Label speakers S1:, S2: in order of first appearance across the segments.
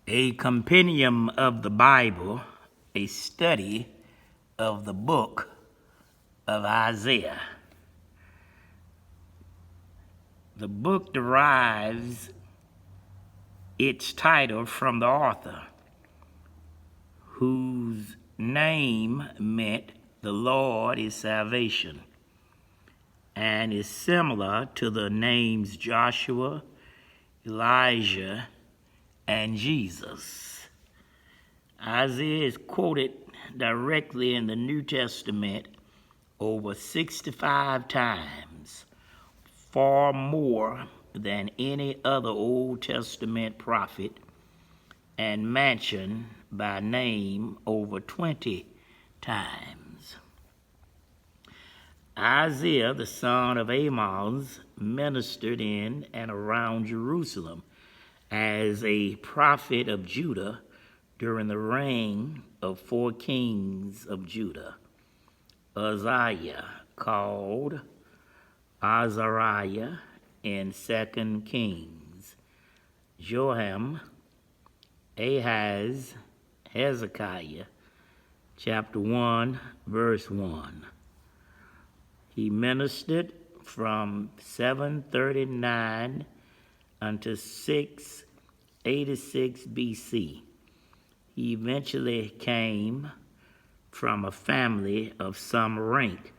S1: A compendium of the Bible, a study of the book of Isaiah. The book derives its title from the author, whose name meant "the Lord is salvation," and is similar to the names Joshua, Elijah, and Jesus. Isaiah is quoted directly in the New Testament over 65 times, far more than any other Old Testament prophet, and mentioned by name over 20 times. Isaiah, the son of Amos, ministered in and around Jerusalem as a prophet of Judah during the reign of 4 kings of Judah: Uzziah, called Azariah in 2 Kings, Joram, Ahaz, Hezekiah, chapter 1, verse 1. He ministered from 739 until 686 BC. He eventually came from a family of some rank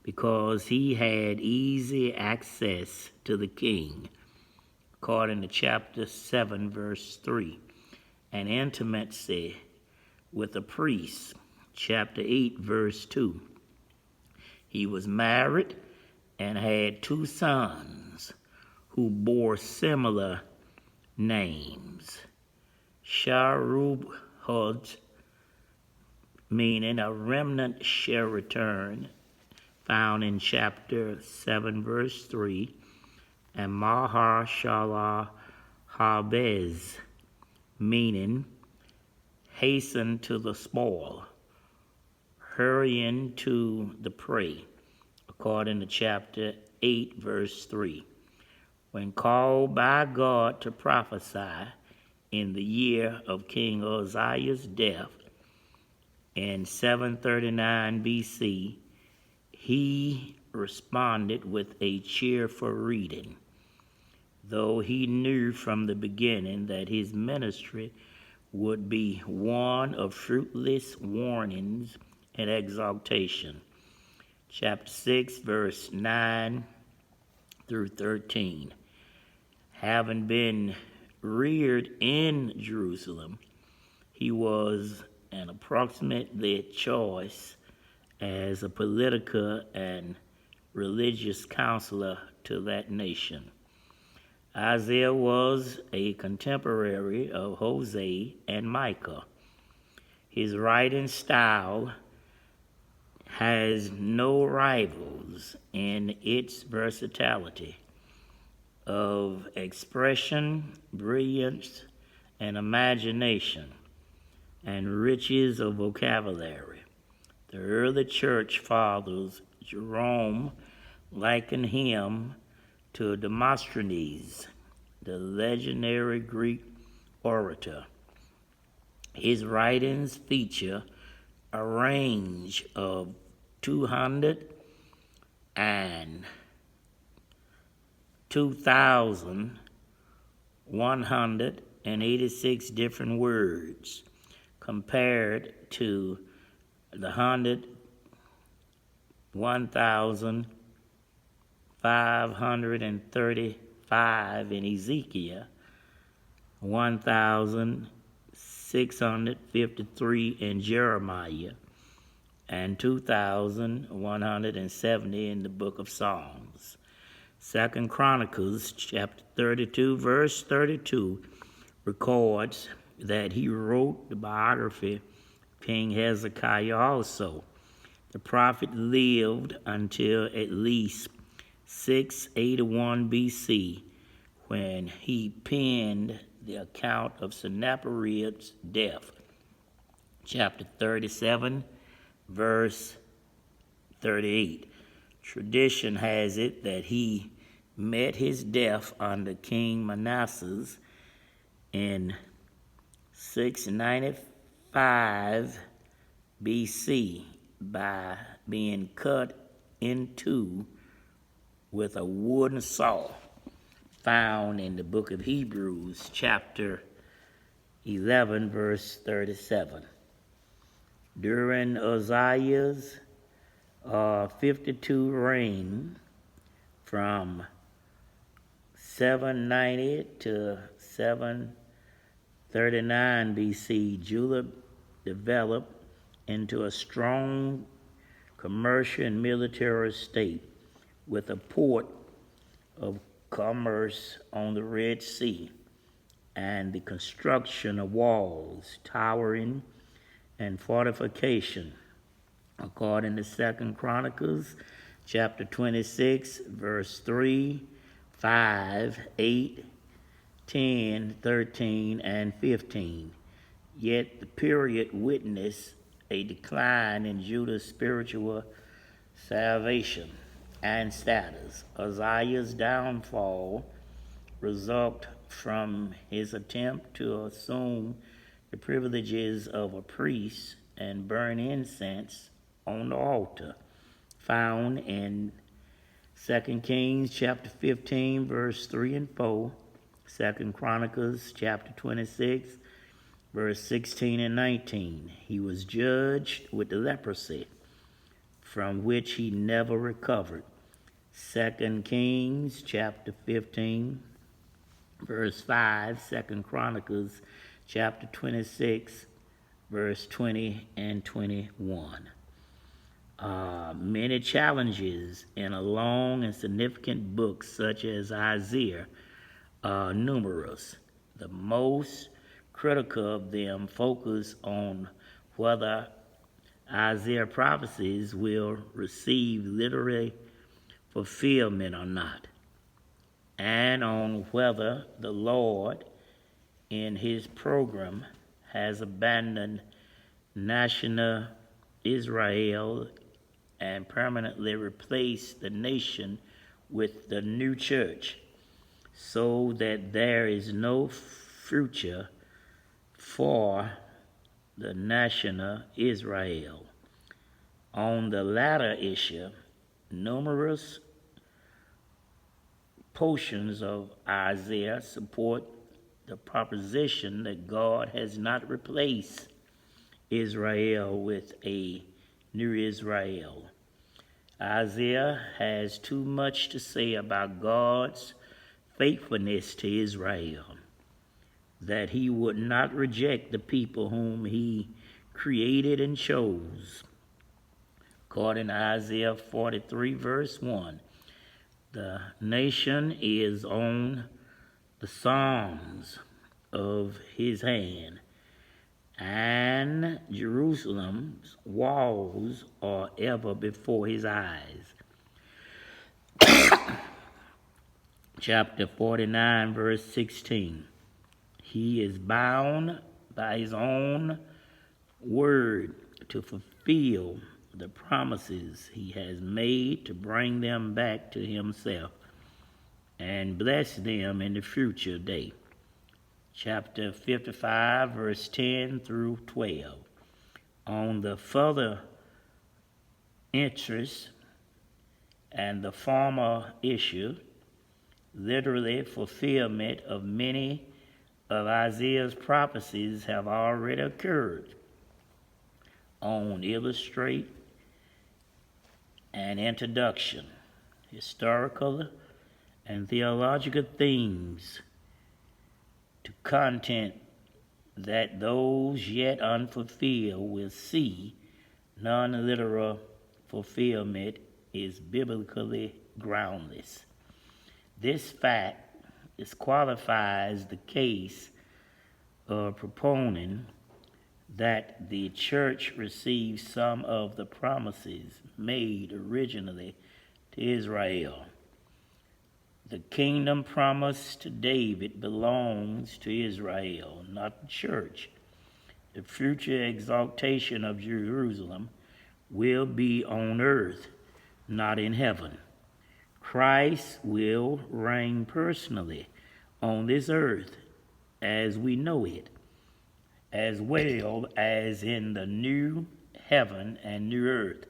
S1: because he had easy access to the king, according to chapter 7, verse 3, and intimacy with the priest, chapter 8, verse 2. He was married and had 2 sons who bore similar names. Sharubhud, meaning a remnant shall return, found in chapter 7, verse 3, and Maher-shalal Habez, meaning hasten to the spoil, hurrying to the prey, according to chapter 8, verse 3. When called by God to prophesy in the year of King Uzziah's death in 739 BC, he responded with a cheerful reading, though he knew from the beginning that his ministry would be one of fruitless warnings and exaltation. Chapter 6, verse 9 through 13. Having been reared in Jerusalem, he was an approximately choice as a political and religious counselor to that nation. Isaiah was a contemporary of Hosea and Micah. His writing style has no rivals in its versatility of expression, brilliance, and imagination, and riches of vocabulary. The early church fathers, Jerome, likened him to Demosthenes, the legendary Greek orator. His writings feature a range of 200 and 2,186 different words, compared to the 1,535 in Ezekiel, 1,653 in Jeremiah, and 2,170 in the book of Psalms. 2 Chronicles chapter 32, verse 32 records that he wrote the biography of King Hezekiah also. The prophet lived until at least 681 BC, when he penned the account of Sennacherib's death. Chapter 37, verse 38. Tradition has it that he met his death under King Manasseh in 695 BC by being cut in two with a wooden saw, found in the book of Hebrews, chapter 11, verse 37. During Uzziah's 52 reign, from 790 to 739 BC, Judah developed into a strong commercial and military state with a port of commerce on the Red Sea and the construction of walls, towering, and fortification. According to 2 Chronicles, chapter 26, verse 3, 5, 8, 10, 13, and 15. Yet the period witnessed a decline in Judah's spiritual salvation and status. Uzziah's downfall resulted from his attempt to assume the privileges of a priest and burn incense on the altar, found in 2 Kings chapter 15, verse 3 and 4, 2 Chronicles chapter 26, verse 16 and 19. He was judged with leprosy, from which he never recovered. 2 Kings chapter 15, verse 5, 2 Chronicles chapter 26, verse 20 and 21. Many challenges in a long and significant book such as Isaiah are numerous. The most critical of them focus on whether Isaiah prophecies will receive literary fulfillment or not, and on whether the Lord in his program has abandoned national Israel and permanently replaced the nation with the new church, so that there is no future for the national Israel. On the latter issue, numerous portions of Isaiah support the proposition that God has not replaced Israel with a new Israel. Isaiah has too much to say about God's faithfulness to Israel, that he would not reject the people whom he created and chose. According to Isaiah 43, verse 1, the nation is on the Psalms of his hand, and Jerusalem's walls are ever before his eyes. Chapter 49, verse 16. He is bound by his own word to fulfill the promises he has made, to bring them back to himself and bless them in the future day. Chapter 55, verse 10 through 12. On the further interest and the former issue, literally fulfillment of many of Isaiah's prophecies have already occurred. On illustrate and introduction, historical and theological themes to content that those yet unfulfilled will see, non-literal fulfillment is biblically groundless. This fact disqualifies the case of proponent that the church received some of the promises made originally to Israel. The kingdom promised to David belongs to Israel, not the church. The future exaltation of Jerusalem will be on earth, not in heaven. Christ will reign personally on this earth as we know it. as well as in the new heaven and new earth,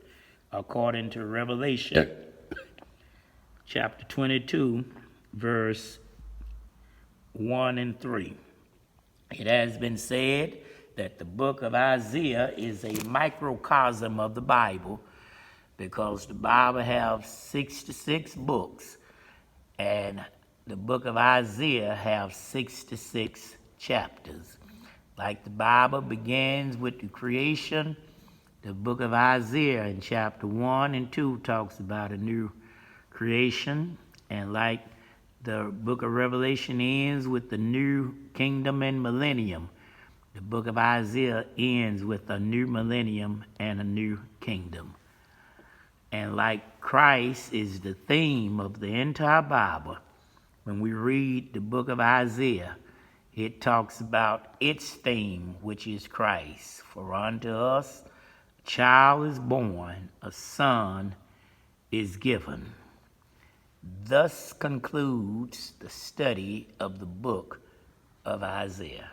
S1: according to Revelation chapter 22, verse 1 and 3. It has been said that the book of Isaiah is a microcosm of the Bible because the Bible has 66 books and the book of Isaiah has 66 chapters. Like the Bible begins with the creation, the book of Isaiah in chapter 1 and 2 talks about a new creation, and like the book of Revelation ends with the new kingdom and millennium, the book of Isaiah ends with a new millennium and a new kingdom. And like Christ is the theme of the entire Bible, when we read the book of Isaiah, it talks about its theme, which is Christ. For unto us a child is born, a son is given. Thus concludes the study of the book of Isaiah.